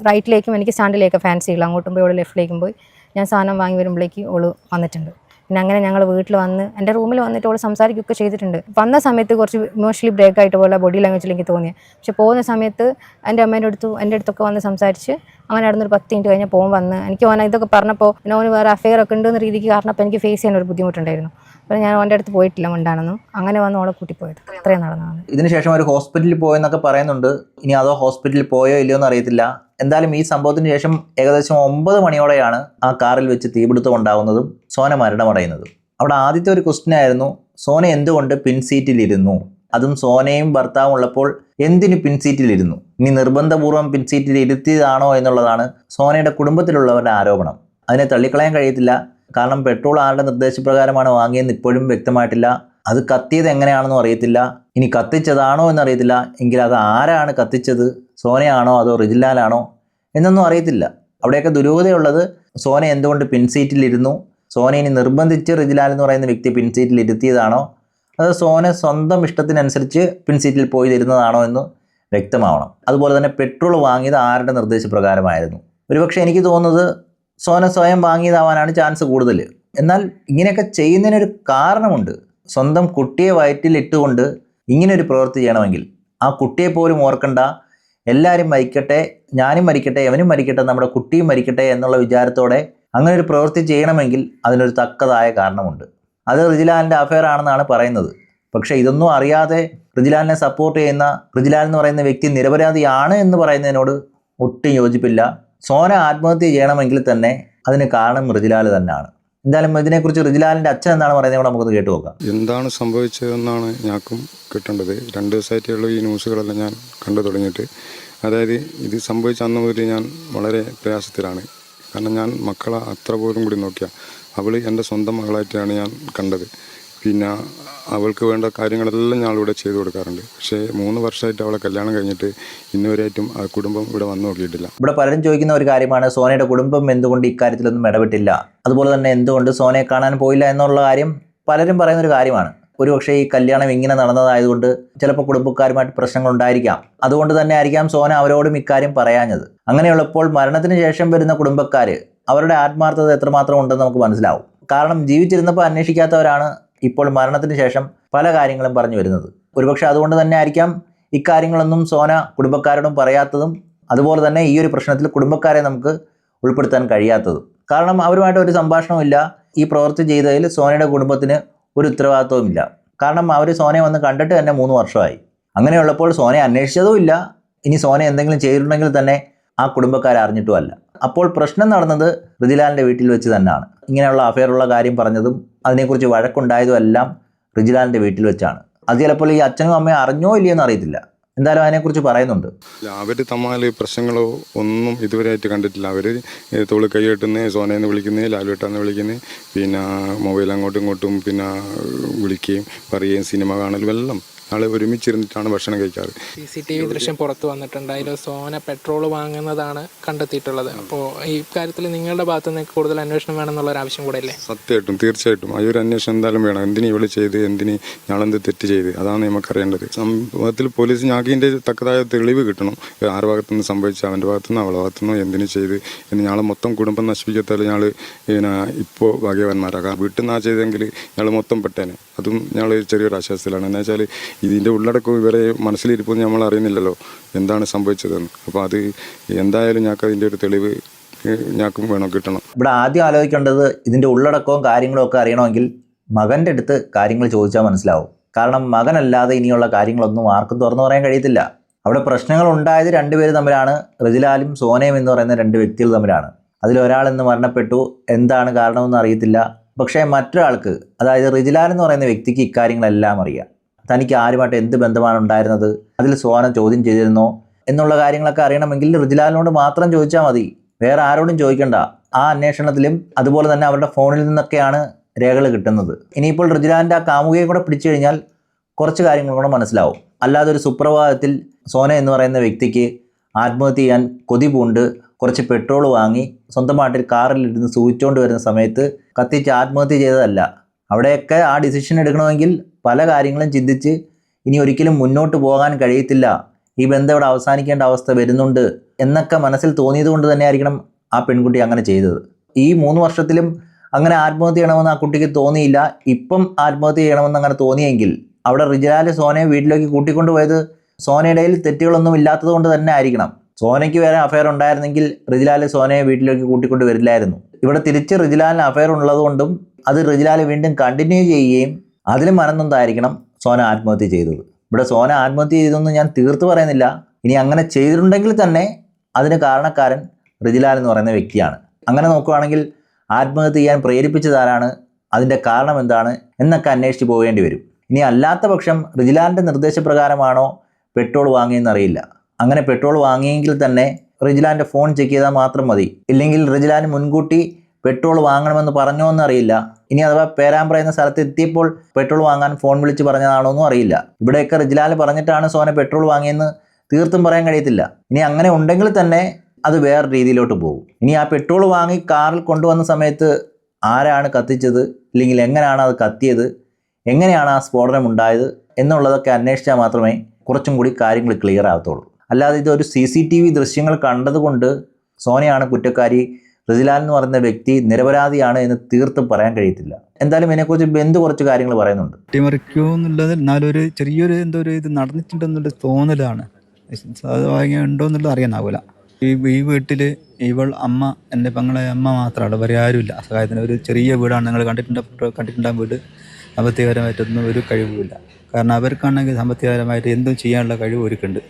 റൈറ്റിലേക്കും എനിക്ക് സ്റ്റാൻഡിലേക്ക് ഫാൻസി ഇല്ല, അങ്ങോട്ടും പോയി ഓള് ലെഫ്റ്റിലേക്കും പോയി ഞാൻ സാധനം വാങ്ങി വരുമ്പോഴേക്ക് ഓള് വന്നിട്ടുണ്ട്. പിന്നെ അങ്ങനെ ഞങ്ങൾ വീട്ടിൽ വന്ന് എൻ്റെ റൂമിൽ വന്നിട്ട് ഓള് സംസാരിക്കുകയൊക്കെ ചെയ്തിട്ടുണ്ട്. വന്ന സമയത്ത് കുറച്ച് ഇമോഷണലി ബ്രേക്ക് ആയിട്ട് പോലെ ബോഡി ലാംഗ്വേജിൽ എനിക്ക് തോന്നിയത്. പക്ഷെ പോകുന്ന സമയത്ത് എൻ്റെ എൻ്റെ അടുത്തൊക്കെ വന്ന് സംസാരിച്ച് അങ്ങനെ നടന്നൊരു 10 മിനിറ്റ് കഴിഞ്ഞാൽ പോകാൻ വന്ന് എനിക്ക് ഓന ഇതൊക്കെ പറഞ്ഞപ്പോൾ പിന്നെ ഓന് വേറെ അഫെയർ ഒക്കെ ഉണ്ടെന്ന രീതിക്ക് കാരണപ്പോൾ എനിക്ക് ഫേസ് ചെയ്യാൻ ഒരു ബുദ്ധിമുട്ടുണ്ടായിരുന്നു. അപ്പോൾ ഞാൻ ഓൻ്റെ അടുത്ത് പോയിട്ടില്ല മിണ്ടാണെന്നും. അങ്ങനെ വന്ന് ഓളെ കൂട്ടിപ്പോയത്. അത്രയും നടന്നതാണ്. ഇതിനുശേഷം ഒരു ഹോസ്പിറ്റലിൽ പോയെന്നൊക്കെ പറയുന്നുണ്ട്. ഇനി അതോ ഹോസ്പിറ്റലിൽ പോയോ ഇല്ലയോ എന്ന് അറിയത്തില്ല. എന്തായാലും ഈ സംഭവത്തിന് ശേഷം ഏകദേശം 9 മണിയോടെയാണ് ആ കാറിൽ വെച്ച് തീപിടുത്തം ഉണ്ടാകുന്നതും സോന മരണമടയുന്നതും. അവിടെ ആദ്യത്തെ ഒരു ക്വസ്റ്റ്യൻ ആയിരുന്നു സോന എന്തുകൊണ്ട് പിൻസീറ്റിലിരുന്നു, അതും സോനയും ഭർത്താവും ഉള്ളപ്പോൾ എന്തിനു പിൻസീറ്റിലിരുന്നു. ഇനി നിർബന്ധപൂർവ്വം പിൻസീറ്റിൽ ഇരുത്തിയതാണോ എന്നുള്ളതാണ് സോനയുടെ കുടുംബത്തിലുള്ളവരുടെ ആരോപണം. അതിനെ തള്ളിക്കളയാൻ കഴിയത്തില്ല. കാരണം പെട്രോൾ ആരുടെ നിർദ്ദേശപ്രകാരമാണ് വാങ്ങിയതെന്ന് ഇപ്പോഴും വ്യക്തമായിട്ടില്ല. അത് കത്തിയത് എങ്ങനെയാണെന്നും അറിയത്തില്ല. ഇനി കത്തിച്ചതാണോ എന്നറിയത്തില്ല. എങ്കിൽ അത് ആരാണ് കത്തിച്ചത്, സോനയാണോ അതോ റിജിൻലാലാണോ എന്നൊന്നും അറിയത്തില്ല. അവിടെയൊക്കെ ദുരൂഹതയുള്ളത് സോന എന്തുകൊണ്ട് പിൻസീറ്റിലിരുന്നു, സോന ഇനി നിർബന്ധിച്ച് റിജിൻലാൽ എന്ന് പറയുന്ന വ്യക്തി പിൻസീറ്റിൽ ഇരുത്തിയതാണോ അത് സോന സ്വന്തം ഇഷ്ടത്തിനനുസരിച്ച് പിൻസീറ്റിൽ പോയി തരുന്നതാണോ എന്ന് വ്യക്തമാവണം. അതുപോലെ തന്നെ പെട്രോൾ വാങ്ങിയത് ആരുടെ നിർദ്ദേശപ്രകാരമായിരുന്നു. ഒരുപക്ഷെ എനിക്ക് തോന്നുന്നത് സോന സ്വയം വാങ്ങിയതാവാനാണ് ചാൻസ് കൂടുതൽ. എന്നാൽ ഇങ്ങനെയൊക്കെ ചെയ്യുന്നതിനൊരു കാരണമുണ്ട്. സ്വന്തം കുട്ടിയെ വയറ്റിലിട്ടുകൊണ്ട് ഇങ്ങനൊരു പ്രവൃത്തി ചെയ്യണമെങ്കിൽ ആ കുട്ടിയെ പോലും ഓർക്കണ്ട, എല്ലാവരും മരിക്കട്ടെ, ഞാനും മരിക്കട്ടെ, എവനും മരിക്കട്ടെ, നമ്മുടെ കുട്ടിയും മരിക്കട്ടെ എന്നുള്ള വിചാരത്തോടെ അങ്ങനെ ഒരു പ്രവൃത്തി ചെയ്യണമെങ്കിൽ അതിനൊരു തക്കതായ കാരണമുണ്ട്. അത് റിജിൻലാലിൻ്റെ അഫെയർ ആണെന്നാണ് പറയുന്നത്. പക്ഷേ ഇതൊന്നും അറിയാതെ റിജിൻലാലിനെ സപ്പോർട്ട് ചെയ്യുന്ന റിജിൻലാൽ എന്ന് പറയുന്ന വ്യക്തി നിരപരാധിയാണ് എന്ന് പറയുന്നതിനോട് ഒട്ടും യോജിപ്പില്ല. സോന ആത്മഹത്യ ചെയ്യണമെങ്കിൽ തന്നെ അതിന് കാരണം റിജിൻലാൽ തന്നെയാണ്. എന്തായാലും ഇതിനെക്കുറിച്ച് റിജിൻലാലിൻ്റെ അച്ഛൻ എന്താണ് പറയുന്നത് കൂടെ നമുക്കൊന്ന് കേട്ടു നോക്കാം. എന്താണ് സംഭവിച്ചതെന്നാണ് ഞങ്ങൾക്കും കിട്ടേണ്ടത്. 2 ദിവസമായിട്ടുള്ള ഈ ന്യൂസുകളെല്ലാം ഞാൻ കണ്ടു തുടങ്ങിയിട്ട്. അതായത് ഇത് സംഭവിച്ച അന്ന് മുതൽ ഞാൻ വളരെ പ്രയാസത്തിലാണ്. കാരണം ഞാൻ മക്കളെ അത്ര പോലും കൂടി നോക്കിയ അവൾ എൻ്റെ സ്വന്തം മകളായിട്ടാണ് ഞാൻ കണ്ടത്. പിന്നെ അവൾക്ക് വേണ്ട കാര്യങ്ങളെല്ലാം ഞാനിവിടെ ചെയ്തു കൊടുക്കാറുണ്ട്. പക്ഷേ 3 വർഷമായിട്ട് അവളെ കല്യാണം കഴിഞ്ഞിട്ട് ഇന്നുവരെയായിട്ടും ആ കുടുംബം ഇവിടെ വന്നു നോക്കിയിട്ടില്ല. ഇവിടെ പലരും ചോദിക്കുന്ന ഒരു കാര്യമാണ് സോനയുടെ കുടുംബം എന്തുകൊണ്ട് ഇക്കാര്യത്തിലൊന്നും ഇടപെട്ടില്ല, അതുപോലെ തന്നെ എന്തുകൊണ്ട് സോനയെ കാണാൻ പോയില്ല എന്നുള്ള കാര്യം പലരും പറയുന്നൊരു കാര്യമാണ്. ഒരുപക്ഷെ ഈ കല്യാണം ഇങ്ങനെ നടന്നതായതുകൊണ്ട് ചിലപ്പോൾ കുടുംബക്കാരുമായിട്ട് പ്രശ്നങ്ങൾ ഉണ്ടായിരിക്കാം. അതുകൊണ്ട് തന്നെ ആയിരിക്കാം സോന അവരോടും ഇക്കാര്യം പറയാഞ്ഞത്. അങ്ങനെയുള്ളപ്പോൾ മരണത്തിന് ശേഷം വരുന്ന കുടുംബക്കാർ അവരുടെ ആത്മാർത്ഥത എത്രമാത്രം ഉണ്ടെന്ന് നമുക്ക് മനസ്സിലാവും. കാരണം ജീവിച്ചിരുന്നപ്പോൾ അന്വേഷിക്കാത്തവരാണ് ഇപ്പോൾ മരണത്തിന് ശേഷം പല കാര്യങ്ങളും പറഞ്ഞു വരുന്നത്. ഒരുപക്ഷെ അതുകൊണ്ട് തന്നെ ആയിരിക്കാം ഇക്കാര്യങ്ങളൊന്നും സോന കുടുംബക്കാരോടും പറയാത്തതും, അതുപോലെ തന്നെ ഈ ഒരു പ്രശ്നത്തിൽ കുടുംബക്കാരെ നമുക്ക് ഉൾപ്പെടുത്താൻ കഴിയാത്തതും. കാരണം അവരുമായിട്ട് ഒരു സംഭാഷണവുമില്ല. ഈ പ്രവൃത്തി ചെയ്തതിൽ സോനയുടെ കുടുംബത്തിന് ഒരു ഉത്തരവാദിത്വവുമില്ല. കാരണം അവർ സോനയെ വന്ന് കണ്ടിട്ട് തന്നെ 3 വർഷമായി. അങ്ങനെയുള്ളപ്പോൾ സോനയെ അന്വേഷിച്ചതും ഇല്ല. ഇനി സോന എന്തെങ്കിലും ചെയ്തിട്ടുണ്ടെങ്കിൽ തന്നെ ആ കുടുംബക്കാർ അറിഞ്ഞിട്ടുമല്ല. അപ്പോൾ പ്രശ്നം നടന്നത് റിജിലാലിൻ്റെ വീട്ടിൽ വെച്ച് തന്നെയാണ്. ഇങ്ങനെയുള്ള അഫെയറുള്ള കാര്യം പറഞ്ഞതും അതിനെക്കുറിച്ച് വഴക്കുണ്ടായതും എല്ലാം റിജിലാലിൻ്റെ വീട്ടിൽ വെച്ചാണ്. അത് ചിലപ്പോൾ ഈ അച്ഛനും അമ്മയും അറിഞ്ഞോ ഇല്ലയോ എന്ന് അറിയത്തില്ല. എന്തായാലും അതിനെക്കുറിച്ച് പറയുന്നുണ്ട്. അവർ തമ്മിൽ പ്രശ്നങ്ങളോ ഒന്നും ഇതുവരെയായിട്ട് കണ്ടിട്ടില്ല. അവർ തോള് കൈ കെട്ടുന്നത്, സോനയെന്ന് വിളിക്കുന്നത്, ലാലുവേട്ടാന്ന് വിളിക്കുന്നത്, പിന്നെ മൊബൈൽ അങ്ങോട്ടും ഇങ്ങോട്ടും പിന്നെ വിളിക്കുകയും പറയുകയും സിനിമ കാണലും എല്ലാം ആൾ ഒരുമിച്ചിരുന്നിട്ടാണ് ഭക്ഷണം കഴിക്കാറ്. CCTV ദൃശ്യം പുറത്തു വന്നിട്ടുണ്ട്. അതിൽ സോന പെട്രോൾ വാങ്ങുന്നതാണ് കണ്ടെത്തിയിട്ടുള്ളത്. അപ്പോൾ ഈ കാര്യത്തിൽ നിങ്ങളുടെ ഭാഗത്തു നിന്ന് കൂടുതൽ അന്വേഷണം വേണമെന്നുള്ളൊരു ആവശ്യം കൂടെ അല്ലേ? സത്യമായിട്ടും തീർച്ചയായിട്ടും ആ ഒരു അന്വേഷണം എന്തായാലും വേണം. എന്തിനു ഇവള് ചെയ്ത്, എന്തിന് ഞാളെന്ത് തെറ്റ് ചെയ്ത്, അതാണ് നമുക്കറിയേണ്ടത്. സംഭവത്തിൽ പോലീസ് ഞങ്ങൾക്ക് ഇതിൻ്റെ തക്കതായ തെളിവ് കിട്ടണം. ആരുടെ ഭാഗത്തുനിന്ന് സംഭവിച്ച, അവൻ്റെ ഭാഗത്തുനിന്ന് അവളെ ഭാഗത്തുനിന്നോ എന്തിനു ചെയ്ത് എന്ന്. ഞങ്ങൾ മൊത്തം കുടുംബം നശിപ്പിക്കത്താൽ ഞങ്ങൾ പിന്നെ ഇപ്പോൾ ഭാഗ്യവാന്മാരാകാം. വീട്ടിൽ നിന്നാ ചെയ്തെങ്കിൽ ഞങ്ങൾ മൊത്തം പെട്ടേനെ. അതും ഞങ്ങൾ ചെറിയൊരു ആശ്വാസത്തിലാണ്. എന്ന് വെച്ചാൽ ഇതിൻ്റെ ഉള്ളടക്കം ഇവരെ മനസ്സിലിരിപ്പൊന്നും നമ്മൾ അറിയുന്നില്ലല്ലോ എന്താണ് സംഭവിച്ചതെന്ന്. അപ്പോൾ അത് എന്തായാലും ഞങ്ങൾക്ക് അതിൻ്റെ ഒരു തെളിവ് ഞങ്ങൾക്കും വേണം, കിട്ടണം. ഇവിടെ ആദ്യം ആലോചിക്കേണ്ടത് ഇതിൻ്റെ ഉള്ളടക്കവും കാര്യങ്ങളും ഒക്കെ അറിയണമെങ്കിൽ മകൻ്റെ അടുത്ത് കാര്യങ്ങൾ ചോദിച്ചാൽ മനസ്സിലാവും. കാരണം മകനല്ലാതെ ഇനിയുള്ള കാര്യങ്ങളൊന്നും ആർക്കും തുറന്നു പറയാൻ കഴിയത്തില്ല. അവിടെ പ്രശ്നങ്ങൾ ഉണ്ടായത് 2 പേര് തമ്മിലാണ്. റിജിലാലും സോനയും എന്ന് പറയുന്ന 2 വ്യക്തികൾ തമ്മിലാണ്. അതിലൊരാൾ ഇന്ന് മരണപ്പെട്ടു. എന്താണ് കാരണമെന്ന് അറിയത്തില്ല. പക്ഷേ മറ്റൊരാൾക്ക്, അതായത് റിജിലാൽ എന്ന് പറയുന്ന വ്യക്തിക്ക് ഇക്കാര്യങ്ങളെല്ലാം അറിയാം. തനിക്ക് ആരുമായിട്ട് എന്ത് ബന്ധമാണ് ഉണ്ടായിരുന്നത്, അതിൽ സോന ചോദ്യം ചെയ്തിരുന്നോ എന്നുള്ള കാര്യങ്ങളൊക്കെ അറിയണമെങ്കിൽ റിജിലാലിനോട് മാത്രം ചോദിച്ചാൽ മതി. വേറെ ആരോടും ചോദിക്കണ്ട. ആ അന്വേഷണത്തിലും അതുപോലെ തന്നെ അവരുടെ ഫോണിൽ നിന്നൊക്കെയാണ് രേഖകൾ കിട്ടുന്നത്. ഇനിയിപ്പോൾ റിജിലാലിൻ്റെ ആ കാമുകയെ കൂടെ പിടിച്ചു കഴിഞ്ഞാൽ കുറച്ച് കാര്യങ്ങൾ കൂടെ മനസ്സിലാവും. അല്ലാതെ ഒരു സുപ്രഭാതത്തിൽ സോന എന്ന് പറയുന്ന വ്യക്തിക്ക് ആത്മഹത്യ ചെയ്യാൻ കൊതി പൂണ്ട് കുറച്ച് പെട്രോൾ വാങ്ങി സ്വന്തമായിട്ട് കാറിലിരുന്ന് സൂചിച്ചുകൊണ്ട് വരുന്ന സമയത്ത് കത്തിച്ച് ആത്മഹത്യ ചെയ്തതല്ല. അവിടെയൊക്കെ ആ ഡിസിഷൻ എടുക്കണമെങ്കിൽ പല കാര്യങ്ങളും ചിന്തിച്ച് ഇനി ഒരിക്കലും മുന്നോട്ട് പോകാൻ കഴിയത്തില്ല, ഈ ബന്ധം ഇവിടെ അവസാനിക്കേണ്ട അവസ്ഥ വരുന്നുണ്ട് എന്നൊക്കെ മനസ്സിൽ തോന്നിയത് കൊണ്ട് തന്നെ ആയിരിക്കണം ആ പെൺകുട്ടി അങ്ങനെ ചെയ്തത്. ഈ 3 വർഷത്തിലും അങ്ങനെ ആത്മഹത്യ ചെയ്യണമെന്ന് ആ കുട്ടിക്ക് തോന്നിയില്ല. ഇപ്പം ആത്മഹത്യ ചെയ്യണമെന്ന് അങ്ങനെ തോന്നിയെങ്കിൽ അവിടെ റിജിലാൽ സോനയെ വീട്ടിലേക്ക് കൂട്ടിക്കൊണ്ടുപോയത് സോനയുടെ തെറ്റുകളൊന്നും ഇല്ലാത്തത് കൊണ്ട് തന്നെ ആയിരിക്കണം. സോനയ്ക്ക് വേറെ അഫെയർ ഉണ്ടായിരുന്നെങ്കിൽ റിജിലാൽ സോനയെ വീട്ടിലേക്ക് കൂട്ടിക്കൊണ്ട് വരില്ലായിരുന്നു. ഇവിടെ തിരിച്ച് റിജിലാലിന് അഫെയർ ഉള്ളതുകൊണ്ടും അത് റിജിലാൽ വീണ്ടും കണ്ടിന്യൂ ചെയ്യുകയും അതിലും മനന്നൊന്നായിരിക്കണം സോന ആത്മഹത്യ ചെയ്തത്. ഇവിടെ സോന ആത്മഹത്യ ചെയ്തതെന്ന് ഞാൻ തീർത്ത് പറയുന്നില്ല. ഇനി അങ്ങനെ ചെയ്തിട്ടുണ്ടെങ്കിൽ തന്നെ അതിന് കാരണക്കാരൻ റിജിലാൽ എന്ന് പറയുന്ന വ്യക്തിയാണ്. അങ്ങനെ നോക്കുകയാണെങ്കിൽ ആത്മഹത്യ ചെയ്യാൻ പ്രേരിപ്പിച്ചതാരാണ്, അതിൻ്റെ കാരണം എന്താണ് എന്നൊക്കെ അന്വേഷിച്ച് പോകേണ്ടി വരും. ഇനി അല്ലാത്ത പക്ഷം റിജിലാലിൻ്റെ നിർദ്ദേശപ്രകാരമാണോ പെട്രോൾ വാങ്ങിയെന്നറിയില്ല. അങ്ങനെ പെട്രോൾ വാങ്ങിയെങ്കിൽ തന്നെ റിജിലാലിൻ്റെ ഫോൺ ചെക്ക് ചെയ്താൽ മാത്രം മതി. ഇല്ലെങ്കിൽ റിജിലാൻ മുൻകൂട്ടി പെട്രോൾ വാങ്ങണമെന്ന് പറഞ്ഞോ എന്നറിയില്ല. ഇനി അഥവാ പേരാമ്പ്ര എന്ന സ്ഥലത്ത് എത്തിയപ്പോൾ പെട്രോൾ വാങ്ങാൻ ഫോൺ വിളിച്ച് പറഞ്ഞതാണോ എന്നും അറിയില്ല. ഇവിടെയൊക്കെ റിജിലാൽ പറഞ്ഞിട്ടാണ് സോന പെട്രോൾ വാങ്ങിയെന്ന് തീർത്തും പറയാൻ കഴിയത്തില്ല. ഇനി അങ്ങനെ ഉണ്ടെങ്കിൽ തന്നെ അത് വേറെ രീതിയിലോട്ട് പോകും. ഇനി ആ പെട്രോൾ വാങ്ങി കാറിൽ കൊണ്ടുവന്ന സമയത്ത് ആരാണ് കത്തിച്ചത്, ഇല്ലെങ്കിൽ എങ്ങനെയാണ് അത് കത്തിയത്, എങ്ങനെയാണ് ആ സ്ഫോടനം ഉണ്ടായത് എന്നുള്ളതൊക്കെ അന്വേഷിച്ചാൽ മാത്രമേ കുറച്ചും കൂടി കാര്യങ്ങൾ ക്ലിയർ ആകത്തുള്ളൂ. അല്ലാതെ ഇതൊരു CCTV ദൃശ്യങ്ങൾ കണ്ടതുകൊണ്ട് സോനയാണ് കുറ്റക്കാരി, റിജിലാൽ എന്ന് പറയുന്ന വ്യക്തി നിരപരാധിയാണ് എന്ന് തീർത്തും പറയാൻ കഴിയത്തില്ല. എന്തായാലും ഇതിനെക്കുറിച്ച് ബന്ധു കുറച്ച് കാര്യങ്ങൾ പറയുന്നുണ്ട്. അട്ടിമറിക്കൂ എന്നുള്ളത് എന്നാലും ഒരു ചെറിയൊരു എന്തോ ഒരു ഇത് നടന്നിട്ടുണ്ടെന്നുള്ള തോന്നലാണ്. അത് ഉണ്ടോ എന്നുള്ളത് അറിയാനാവില്ല. ഈ വീട്ടിൽ ഇവൾ അമ്മ, എൻ്റെ പെങ്ങളെ അമ്മ മാത്രമാണ്, വേറെ ആരുമില്ല സഹായത്തിന്. ഒരു ചെറിയ വീടാണ്. നിങ്ങൾ കണ്ടിട്ടുണ്ടാകും വീട്. സാമ്പത്തികപരമായിട്ടൊന്നും ഒരു കഴിവുമില്ല. കാരണം അവർക്കാണെങ്കിൽ സാമ്പത്തികപരമായിട്ട് എന്തും ചെയ്യാനുള്ള കഴിവ് ഒരുക്കുണ്ട്.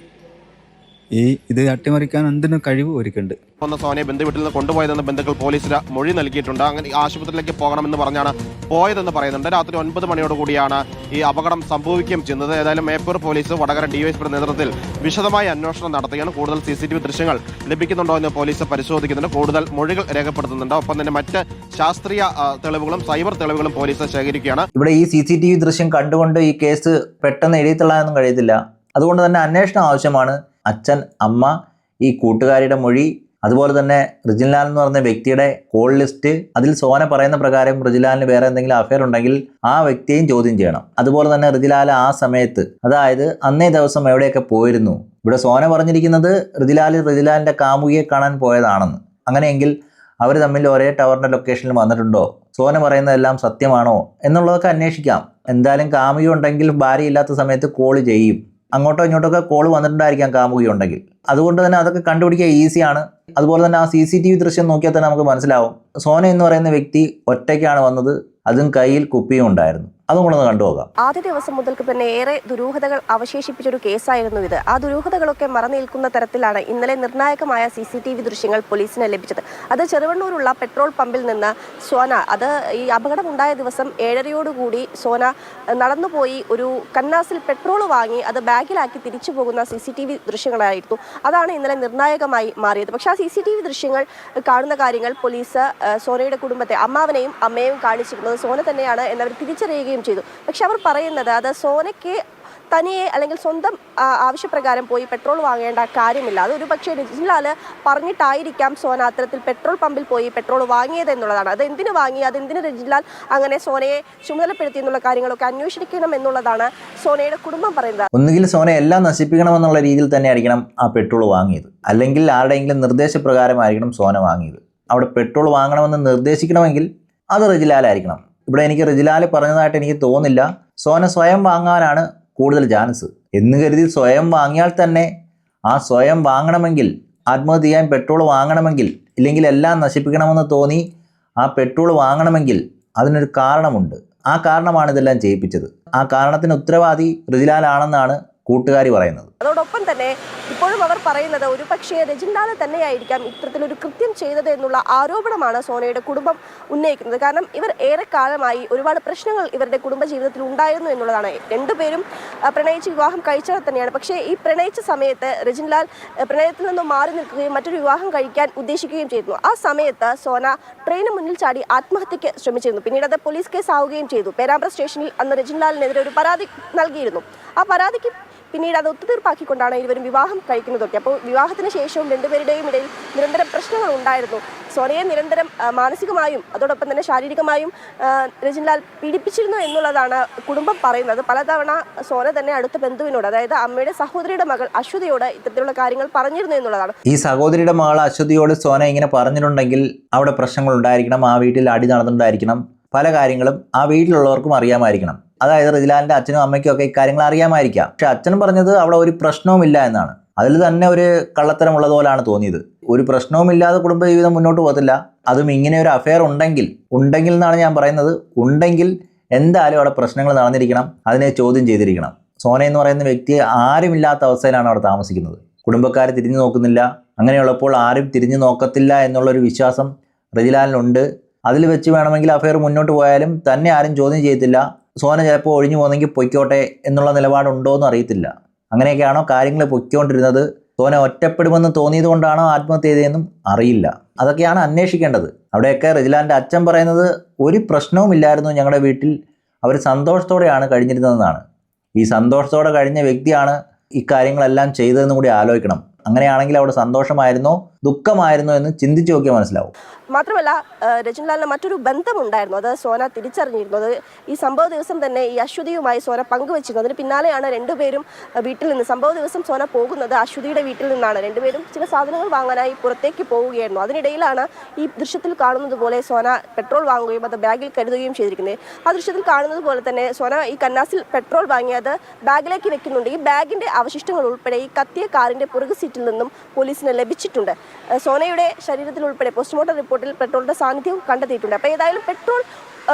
ഇത് അട്ടിമറിക്കാൻ എന്തിനും കഴിവ് ഒരുക്കുണ്ട്. സോനയെ ബന്ധു വീട്ടിൽ നിന്ന് കൊണ്ടുപോയതെന്ന് ബന്ധുക്കൾ പോലീസിന് മൊഴി നൽകിയിട്ടുണ്ട്. അങ്ങനെ ആശുപത്രിയിലേക്ക് പോകണമെന്ന് പറഞ്ഞാണ് പോയതെന്ന് പറയുന്നുണ്ട്. രാത്രി 9 മണിയോട് കൂടിയാണ് ഈ അപകടം സംഭവിക്കുകയും ചെയ്യുന്നത്. ഏതായാലും മേപ്പൂർ പോലീസ് വടകര DYSP നേതൃത്വത്തിൽ വിശദമായ അന്വേഷണം നടത്തുകയാണ്. കൂടുതൽ CCTV ദൃശ്യങ്ങൾ ലഭിക്കുന്നുണ്ടോ എന്ന് പോലീസ് പരിശോധിക്കുന്നുണ്ട്. കൂടുതൽ മൊഴികൾ രേഖപ്പെടുത്തുന്നുണ്ട്. ഒപ്പം തന്നെ മറ്റ് ശാസ്ത്രീയ തെളിവുകളും സൈബർ തെളിവുകളും പോലീസ് ശേഖരിക്കുകയാണ്. ഇവിടെ ഈ CCTV ദൃശ്യം കണ്ടുകൊണ്ട് ഈ കേസ് പെട്ടെന്ന് എഴുതിത്തള്ളാനൊന്നും കഴിയത്തില്ല. അതുകൊണ്ട് തന്നെ അന്വേഷണം ആവശ്യമാണ്. അച്ഛൻ, അമ്മ, ഈ കൂട്ടുകാരിയുടെ മൊഴി, അതുപോലെ തന്നെ റിജിലാൽ എന്ന് പറയുന്ന വ്യക്തിയുടെ കോൾ ലിസ്റ്റ്, അതിൽ സോന പറയുന്ന പ്രകാരം റിജിലാലിന് വേറെ എന്തെങ്കിലും അഫെയർ ഉണ്ടെങ്കിൽ ആ വ്യക്തിയെയും ചോദ്യം ചെയ്യണം. അതുപോലെ തന്നെ റിജിലാൽ ആ സമയത്ത്, അതായത് അന്നേ ദിവസം എവിടെയൊക്കെ പോയിരുന്നു. ഇവിടെ സോന പറഞ്ഞിരിക്കുന്നത് റിജിലാലിൻ്റെ കാമുകിയെ കാണാൻ പോയതാണെന്ന്. അങ്ങനെയെങ്കിൽ അവർ തമ്മിൽ ഒരേ ടവറിൻ്റെ ലൊക്കേഷനിൽ വന്നിട്ടുണ്ടോ, സോന പറയുന്നതെല്ലാം സത്യമാണോ എന്നുള്ളതൊക്കെ അന്വേഷിക്കാം. എന്തായാലും കാമുകി ഉണ്ടെങ്കിൽ ഭാര്യയില്ലാത്ത സമയത്ത് കോള് ചെയ്യും. അങ്ങോട്ടോ ഇങ്ങോട്ടൊക്കെ കോള് വന്നിട്ടുണ്ടായിരിക്കാം കാമുകി ഉണ്ടെങ്കിൽ. അതുകൊണ്ട് തന്നെ അതൊക്കെ കണ്ടുപിടിക്കുക ഈസിയാണ്. അതുപോലെ തന്നെ ആ CCTV ദൃശ്യം നോക്കിയാൽ തന്നെ നമുക്ക് മനസ്സിലാവും സോന എന്ന് പറയുന്ന വ്യക്തി ഒറ്റയ്ക്കാണ് വന്നത്, അതും കയ്യിൽ കുപ്പിയും ഉണ്ടായിരുന്നു. അതും കൂടെ ഒന്ന് കണ്ടുപോകാം. ആദ്യ ദിവസം മുതൽക്ക് തന്നെ ഏറെ ദുരൂഹതകൾ അവശേഷിപ്പിച്ചൊരു കേസായിരുന്നു ഇത്. ആ ദുരൂഹതകളൊക്കെ മറന്നിൽക്കുന്ന തരത്തിലാണ് ഇന്നലെ നിർണായകമായ CCTV ദൃശ്യങ്ങൾ പോലീസിന് ലഭിച്ചത്. അത് ചെറുവണ്ണൂരുള്ള പെട്രോൾ പമ്പിൽ നിന്ന് സോന, അത് ഈ അപകടമുണ്ടായ ദിവസം 7:30യോടുകൂടി സോന നടന്നുപോയി ഒരു കന്നാസിൽ പെട്രോൾ വാങ്ങി അത് ബാഗിലാക്കി തിരിച്ചു പോകുന്ന CCTV ദൃശ്യങ്ങളായിരുന്നു. അതാണ് ഇന്നലെ നിർണായകമായി മാറിയത്. പക്ഷേ ആ CCTV ദൃശ്യങ്ങൾ കാണുന്ന കാര്യങ്ങൾ പോലീസ് സോനയുടെ കുടുംബത്തെ, അമ്മാവനെയും അമ്മയെയും കാണിച്ചിരുന്നത് സോന തന്നെയാണ് എന്നവർ തിരിച്ചറിയുകയും ചെയ്തു. പക്ഷെ അവർ പറയുന്നത് അത് സോനയ്ക്ക് തനിയെ അല്ലെങ്കിൽ സ്വന്തം ആവശ്യപ്രകാരം പോയി പെട്രോൾ വാങ്ങേണ്ട കാര്യമില്ല. അതൊരു പക്ഷേ റിജിൻലാൽ പറഞ്ഞിട്ടായിരിക്കാം സോന അത്തരത്തിൽ പെട്രോൾ പമ്പിൽ പോയി പെട്രോൾ വാങ്ങിയത് എന്നുള്ളതാണ്. അത് എന്തിനു വാങ്ങി, അതെന്തിന് റിജിൻലാൽ അങ്ങനെ സോനയെ ചുമതലപ്പെടുത്തി എന്നുള്ള കാര്യങ്ങളൊക്കെ അന്വേഷിക്കണം എന്നുള്ളതാണ് സോനയുടെ കുടുംബം പറയുന്നത്. ഒന്നുകിൽ സോന എല്ലാം നശിപ്പിക്കണമെന്നുള്ള രീതിയിൽ തന്നെ ആയിരിക്കണം ആ പെട്രോൾ വാങ്ങിയത്, അല്ലെങ്കിൽ ആരുടെയെങ്കിലും നിർദ്ദേശപ്രകാരമായിരിക്കണം സോന വാങ്ങിയത്. അവിടെ പെട്രോൾ വാങ്ങണമെന്ന് നിർദ്ദേശിക്കണമെങ്കിൽ അത് റിജിലാലായിരിക്കണം. ഇവിടെ എനിക്ക് റിജിലാൽ പറഞ്ഞതായിട്ട് എനിക്ക് തോന്നുന്നില്ല. സോന സ്വയം വാങ്ങാനാണ് കൂടുതൽ ചാൻസ് എന്ന് കരുതി സ്വയം വാങ്ങിയാൽ തന്നെ ആ സ്വയം വാങ്ങണമെങ്കിൽ, ആത്മഹത്യ ചെയ്യാൻ പെട്രോൾ വാങ്ങണമെങ്കിൽ, ഇല്ലെങ്കിൽ എല്ലാം നശിപ്പിക്കണമെന്ന് തോന്നി ആ പെട്രോൾ വാങ്ങണമെങ്കിൽ അതിനൊരു കാരണമുണ്ട്. ആ കാരണമാണ് ഇതെല്ലാം ചെയ്യിപ്പിച്ചത്. ആ കാരണത്തിന് ഉത്തരവാദി റിജിലാലാണെന്നാണ് കൂട്ടുകാരി പറയുന്നത്. അതോടൊപ്പം തന്നെ ഇപ്പോഴും അവർ പറയുന്നത് ഒരു പക്ഷേ റിജിൻലാൽ തന്നെയായിരിക്കാം ഇത്തരത്തിലൊരു കൃത്യം ചെയ്തത് എന്നുള്ള ആരോപണമാണ് സോനയുടെ കുടുംബം ഉന്നയിക്കുന്നത്. കാരണം ഇവർ ഏറെക്കാലമായി ഒരുപാട് പ്രശ്നങ്ങൾ ഇവരുടെ കുടുംബ ജീവിതത്തിൽ ഉണ്ടായിരുന്നു എന്നുള്ളതാണ്. രണ്ടുപേരും പ്രണയിച്ച് വിവാഹം കഴിച്ചത് തന്നെയാണ്. പക്ഷേ ഈ പ്രണയിച്ച സമയത്ത് റിജിൻലാൽ പ്രണയത്തിൽ നിന്നും മാറി നിൽക്കുകയും മറ്റൊരു വിവാഹം കഴിക്കാൻ ഉദ്ദേശിക്കുകയും ചെയ്തിരുന്നു. ആ സമയത്ത് സോന ട്രെയിന് മുന്നിൽ ചാടി ആത്മഹത്യയ്ക്ക് ശ്രമിച്ചിരുന്നു. പിന്നീട് അത് പോലീസ് കേസ് ആവുകയും ചെയ്തു. പേരാമ്പ്ര സ്റ്റേഷനിൽ അന്ന് റിജിൻലാലിനെതിരെ ഒരു പരാതി നൽകിയിരുന്നു. ആ പരാതിക്ക് പിന്നീട് അത് ഒത്തുതീർപ്പാക്കിക്കൊണ്ടാണ് ഇരുവരും വിവാഹം കഴിക്കുന്നതൊക്കെ. അപ്പോൾ വിവാഹത്തിന് ശേഷവും രണ്ടുപേരുടെയും ഇടയിൽ നിരന്തരം പ്രശ്നങ്ങൾ ഉണ്ടായിരുന്നു. സോനയെ നിരന്തരം മാനസികമായും അതോടൊപ്പം തന്നെ ശാരീരികമായും റിജിൻലാൽ പീഡിപ്പിച്ചിരുന്നു എന്നുള്ളതാണ് കുടുംബം പറയുന്നത്. പലതവണ സോന തന്നെ അടുത്ത ബന്ധുവിനോട്, അതായത് അമ്മയുടെ സഹോദരിയുടെ മകൾ അശ്വതിയോട് ഇത്തരത്തിലുള്ള കാര്യങ്ങൾ പറഞ്ഞിരുന്നു എന്നുള്ളതാണ്. ഈ സഹോദരിയുടെ മകൾ അശ്വതിയോട് സോന ഇങ്ങനെ പറഞ്ഞിട്ടുണ്ടെങ്കിൽ അവിടെ പ്രശ്നങ്ങൾ ഉണ്ടായിരിക്കണം, ആ വീട്ടിൽ അടി നടന്നിട്ടുണ്ടായിരിക്കണം, പല കാര്യങ്ങളും ആ വീട്ടിലുള്ളവർക്കും അറിയാമായിരിക്കണം. അതായത് റിജിലാലിൻ്റെ അച്ഛനും അമ്മയ്ക്കും ഒക്കെ ഇക്കാര്യങ്ങൾ അറിയാമായിരിക്കാം. പക്ഷെ അച്ഛൻ പറഞ്ഞത് അവിടെ ഒരു പ്രശ്നവുമില്ല എന്നാണ്. അതിൽ തന്നെ ഒരു കള്ളത്തരം ഉള്ളതുപോലാണ് തോന്നിയത്. ഒരു പ്രശ്നവുമില്ലാതെ കുടുംബജീവിതം മുന്നോട്ട് പോകത്തില്ല. അതും ഇങ്ങനെ ഒരു അഫെയർ ഉണ്ടെങ്കിൽ എന്നാണ് ഞാൻ പറയുന്നത്. ഉണ്ടെങ്കിൽ എന്തായാലും അവിടെ പ്രശ്നങ്ങൾ നടന്നിരിക്കണം, അതിനെ ചോദ്യം ചെയ്തിരിക്കണം. സോന എന്ന് പറയുന്ന വ്യക്തി ആരുമില്ലാത്ത അവസ്ഥയിലാണ് അവിടെ താമസിക്കുന്നത്. കുടുംബക്കാർ തിരിഞ്ഞു നോക്കുന്നില്ല. അങ്ങനെയുള്ളപ്പോൾ ആരും തിരിഞ്ഞു നോക്കത്തില്ല എന്നുള്ളൊരു വിശ്വാസം റിജിലാലിനുണ്ട്. അതിൽ വെച്ച് വേണമെങ്കിൽ അഫെയർ മുന്നോട്ട് പോയാലും തന്നെ ആരും ചോദ്യം ചെയ്യത്തില്ല. സോന ചിലപ്പോൾ ഒഴിഞ്ഞു പോകുന്നെങ്കിൽ പൊയ്ക്കോട്ടെ എന്നുള്ള നിലപാടുണ്ടോ എന്ന് അറിയത്തില്ല. അങ്ങനെയൊക്കെയാണോ കാര്യങ്ങൾ പൊയ്ക്കൊണ്ടിരുന്നത്? സോന ഒറ്റപ്പെടുമെന്ന് തോന്നിയത് കൊണ്ടാണോ ആത്മഹത്യ ചെയ്തതെന്നും അറിയില്ല. അതൊക്കെയാണ് അന്വേഷിക്കേണ്ടത്. അവിടെയൊക്കെ റിജിലാലിൻ്റെ അച്ഛൻ പറയുന്നത് ഒരു പ്രശ്നവുമില്ലായിരുന്നു ഞങ്ങളുടെ വീട്ടിൽ, അവർ സന്തോഷത്തോടെയാണ് കഴിഞ്ഞിരുന്നതെന്നാണ്. ഈ സന്തോഷത്തോടെ കഴിഞ്ഞ വ്യക്തിയാണ് ഇക്കാര്യങ്ങളെല്ലാം ചെയ്തതെന്ന് കൂടി ആലോചിക്കണം. അങ്ങനെയാണെങ്കിൽ അവിടെ സന്തോഷമായിരുന്നോ ദുഃഖമായിരുന്നോ എന്ന് ചിന്തിച്ചു നോക്കിയാൽ മനസ്സിലാവും. മാത്രമല്ല രജിൻലാലിന് മറ്റൊരു ബന്ധമുണ്ടായിരുന്നു. അത് സോന തിരിച്ചറിഞ്ഞിരുന്നത് ഈ സംഭവ ദിവസം തന്നെ ഈ അശ്വതിയുമായി സോന പങ്കുവച്ചിരുന്നു. അതിന് പിന്നാലെയാണ് രണ്ടുപേരും വീട്ടിൽ നിന്ന്, സംഭവ ദിവസം സോന പോകുന്നത് അശ്വതിയുടെ വീട്ടിൽ നിന്നാണ്. രണ്ടുപേരും ചില സാധനങ്ങൾ വാങ്ങാനായി പുറത്തേക്ക് പോവുകയായിരുന്നു. അതിനിടയിലാണ് ഈ ദൃശ്യത്തിൽ കാണുന്നത് പോലെ സോന പെട്രോൾ വാങ്ങുകയും അത് ബാഗിൽ കരുതുകയും ചെയ്തിരിക്കുന്നത്. ആ ദൃശ്യത്തിൽ കാണുന്നത് പോലെ തന്നെ സോന ഈ കന്നാസിൽ പെട്രോൾ വാങ്ങി അത് ബാഗിലേക്ക് വെക്കുന്നുണ്ട്. ഈ ബാഗിന്റെ അവശിഷ്ടങ്ങൾ ഉൾപ്പെടെ ഈ കത്തിയ കാറിന്റെ പുറകു സീറ്റിൽ നിന്നും പോലീസിന് ലഭിച്ചിട്ടുണ്ട്. സോനയുടെ ശരീരത്തിൽ ഉൾപ്പെടെ പോസ്റ്റ്മോർട്ടം റിപ്പോർട്ടിൽ പെട്രോളിന്റെ സാന്നിധ്യവും കണ്ടെത്തിയിട്ടുണ്ട്. അപ്പോൾ ഏതായാലും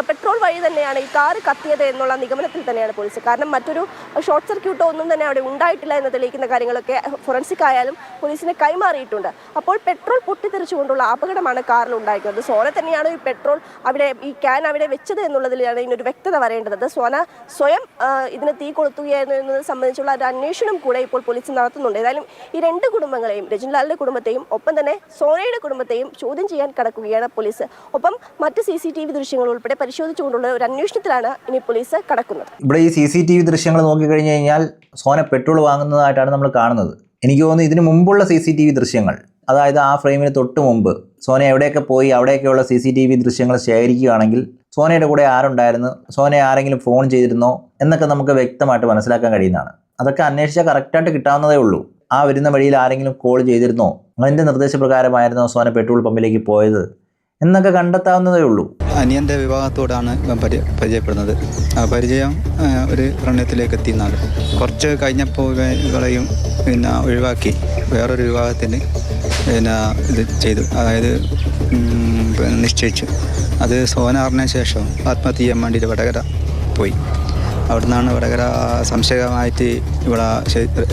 പെട്രോൾ വഴി തന്നെയാണ് ഈ കാർ കത്തിയത് എന്നുള്ള നിഗമനത്തിൽ തന്നെയാണ് പോലീസ്. കാരണം മറ്റൊരു ഷോർട്ട് സർക്യൂട്ടോ ഒന്നും തന്നെ അവിടെ ഉണ്ടായിട്ടില്ല എന്ന് തെളിയിക്കുന്ന കാര്യങ്ങളൊക്കെ ഫോറൻസിക് ആയാലും പോലീസിനെ കൈമാറിയിട്ടുണ്ട്. അപ്പോൾ പെട്രോൾ പൊട്ടിത്തെറിച്ചുകൊണ്ടുള്ള അപകടമാണ് കാറിൽ ഉണ്ടായിരിക്കുന്നത്. സോന തന്നെയാണ് ഈ പെട്രോൾ ഈ ക്യാൻ അവിടെ വെച്ചത് എന്നുള്ളതിലാണ് ഇതിനൊരു വ്യക്തത വരേണ്ടത്. സോന സ്വയം ഇതിന് തീ കൊളുത്തുകയായിരുന്നു എന്നത് സംബന്ധിച്ചുള്ള ഒരു അന്വേഷണം കൂടെ ഇപ്പോൾ പോലീസ് നടത്തുന്നുണ്ട്. ഏതായാലും ഈ രണ്ട് കുടുംബങ്ങളെയും, രജിൻലാലിന്റെ കുടുംബത്തെയും ഒപ്പം തന്നെ സോനയുടെ കുടുംബത്തെയും ചോദ്യം ചെയ്യാൻ കടക്കുകയാണ് പോലീസ്. ഒപ്പം മറ്റ് CCTV ദൃശ്യങ്ങൾ ഉൾപ്പെടെ പരിശോധിച്ചുകൊണ്ടുള്ള ഒരു അന്വേഷണത്തിലാണ് ഇനി പോലീസ് കടക്കുന്നത്. ഇവിടെ ഈ CCTV ദൃശ്യങ്ങൾ നോക്കിക്കഴിഞ്ഞ് കഴിഞ്ഞാൽ സോന പെട്രോൾ വാങ്ങുന്നതായിട്ടാണ് നമ്മൾ കാണുന്നത്. എനിക്ക് തോന്നുന്നു ഇതിന് മുമ്പുള്ള CCTV ദൃശ്യങ്ങൾ, അതായത് ആ ഫ്രെയിമിന് തൊട്ട് മുമ്പ് സോന എവിടെയൊക്കെ പോയി അവിടെയൊക്കെയുള്ള CCTV ദൃശ്യങ്ങൾ ശേഖരിക്കുകയാണെങ്കിൽ സോനയുടെ കൂടെ ആരുണ്ടായിരുന്നു, സോനയെ ആരെങ്കിലും ഫോൺ ചെയ്തിരുന്നോ എന്നൊക്കെ നമുക്ക് വ്യക്തമായിട്ട് മനസ്സിലാക്കാൻ കഴിയുന്നതാണ്. അതൊക്കെ അന്വേഷിച്ചാൽ കറക്റ്റായിട്ട് കിട്ടാവുന്നതേ ഉള്ളൂ. ആ വരുന്ന വഴിയിൽ ആരെങ്കിലും കോൾ ചെയ്തിരുന്നോ, അതിൻ്റെ നിർദ്ദേശപ്രകാരമായിരുന്നോ സോന പെട്രോൾ പമ്പിലേക്ക് പോയത് എന്നൊക്കെ കണ്ടെത്താവുന്നതേ ഉള്ളൂ. അനിയൻ്റെ വിവാഹത്തോടാണ് ഇവൻ പരിചയപ്പെടുന്നത്. ആ പരിചയം ഒരു പ്രണയത്തിലേക്ക് എത്തിയെന്നാണ്. കുറച്ച് കഴിഞ്ഞപ്പോൾ ഇവളെയും പിന്നെ ഒഴിവാക്കി വേറൊരു വിവാഹത്തിന് പിന്നെ ഇത് ചെയ്തു, അതായത് നിശ്ചയിച്ചു. അത് സോന അറിഞ്ഞ ശേഷം ആത്മഹത്യ ചെയ്യാൻ വേണ്ടിയിട്ട് വടകര പോയി. അവിടെ നിന്നാണ് വടകര സംശയമായിട്ട് ഇവിടെ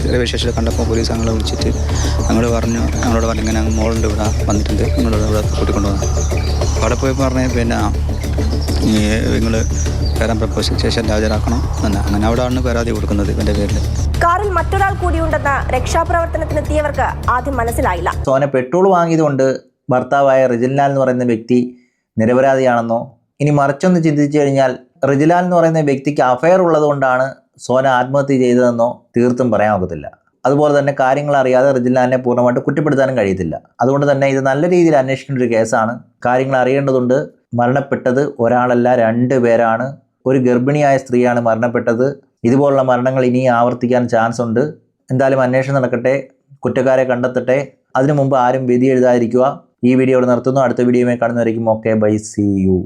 റെയിൽവേ സ്റ്റേഷനിൽ കണ്ടപ്പോൾ പോലീസ് ഞങ്ങളെ വിളിച്ചിട്ട് ഞങ്ങളോട് പറഞ്ഞു ഇങ്ങനെ മോളുണ്ട് ഇവിടെ വന്നിട്ടുണ്ട്, നിങ്ങളോട് ഇവിടെ കൂട്ടിക്കൊണ്ടുവന്നു. അവിടെ പോയി പറഞ്ഞ് പിന്നെ നിങ്ങൾ പേരൻ പ്രപ്പോസ് സ്റ്റേഷനിൽ ഹാജരാക്കണം എന്ന്. അങ്ങനെ അവിടെയാണ് പരാതി കൊടുക്കുന്നത് ഇവൻ്റെ പേരിൽ. കാറിൽ മറ്റൊരാൾ കൂടിയുണ്ടെന്ന് രക്ഷാപ്രവർത്തനത്തിനെത്തിയവർക്ക് ആദ്യം മനസ്സിലായില്ല. സോന പെട്രോൾ വാങ്ങിയതുകൊണ്ട് ഭർത്താവായ റിജിൻലാൽ എന്ന് പറയുന്ന വ്യക്തി നിരപരാധിയാണെന്നോ, ഇനി മറിച്ചൊന്ന് ചിന്തിച്ചു കഴിഞ്ഞാൽ റിജിലാൽ എന്ന് പറയുന്ന വ്യക്തിക്ക് അഫയർ ഉള്ളതുകൊണ്ടാണ് സോന ആത്മഹത്യ ചെയ്തതെന്നോ തീർത്തും പറയാനാകത്തില്ല. അതുപോലെ തന്നെ കാര്യങ്ങൾ അറിയാതെ റിജിൻലാലിനെ പൂർണ്ണമായിട്ട് കുറ്റപ്പെടുത്താനും കഴിയത്തില്ല. അതുകൊണ്ട് തന്നെ ഇത് നല്ല രീതിയിൽ അന്വേഷിക്കേണ്ട ഒരു കേസാണ്. കാര്യങ്ങൾ അറിയേണ്ടതുണ്ട്. മരണപ്പെട്ടത് ഒരാളല്ല, 2 പേരാണ്. ഒരു ഗർഭിണിയായ സ്ത്രീയാണ് മരണപ്പെട്ടത്. ഇതുപോലുള്ള മരണങ്ങൾ ഇനി ആവർത്തിക്കാൻ ചാൻസ് ഉണ്ട്. എന്തായാലും അന്വേഷണം നടക്കട്ടെ, കുറ്റക്കാരെ കണ്ടെത്തട്ടെ. അതിനു മുമ്പ് ആരും വിധി എഴുതാതിരിക്കുക. ഈ വീഡിയോ ഇവിടെ നിർത്തുന്നു. അടുത്ത വീഡിയോയുമായി കാണുന്നവരേക്കും ഓക്കെ, ബൈ, സീ യു.